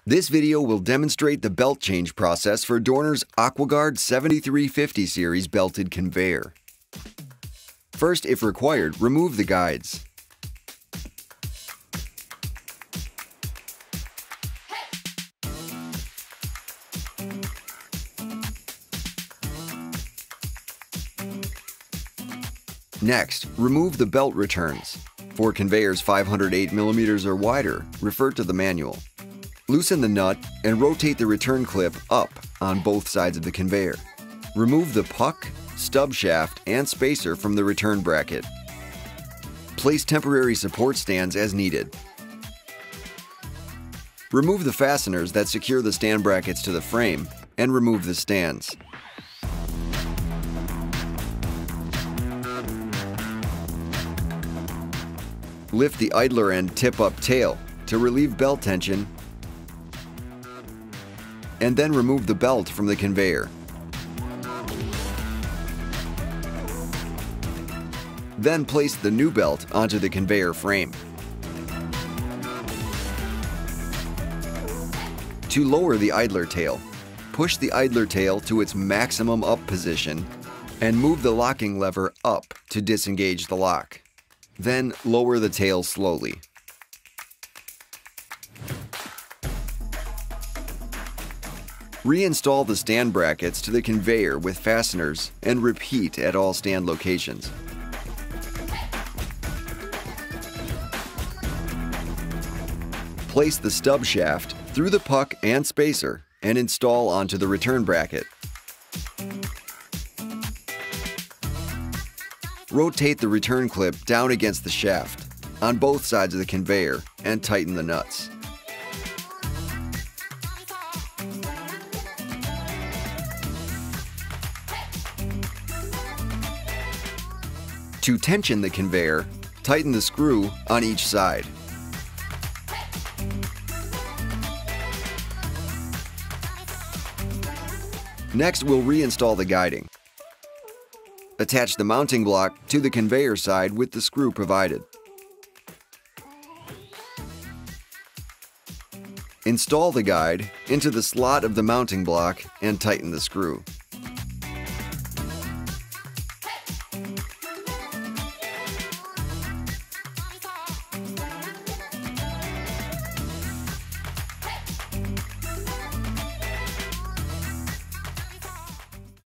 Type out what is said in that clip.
This video will demonstrate the belt change process for Dorner's AquaGard 7350 series belted conveyor. First, if required, remove the guides. Next, remove the belt returns. For conveyors 508mm or wider, refer to the manual. Loosen the nut and rotate the return clip up on both sides of the conveyor. Remove the puck, stub shaft, and spacer from the return bracket. Place temporary support stands as needed. Remove the fasteners that secure the stand brackets to the frame and remove the stands. Lift the idler and tip-up tail to relieve belt tension, and then remove the belt from the conveyor. Then place the new belt onto the conveyor frame. To lower the idler tail, push the idler tail to its maximum up position and move the locking lever up to disengage the lock. Then lower the tail slowly. Reinstall the stand brackets to the conveyor with fasteners and repeat at all stand locations. Place the stub shaft through the puck and spacer and install onto the return bracket. Rotate the return clip down against the shaft on both sides of the conveyor and tighten the nuts. To tension the conveyor, tighten the screw on each side. Next, we'll reinstall the guiding. Attach the mounting block to the conveyor side with the screw provided. Install the guide into the slot of the mounting block and tighten the screw.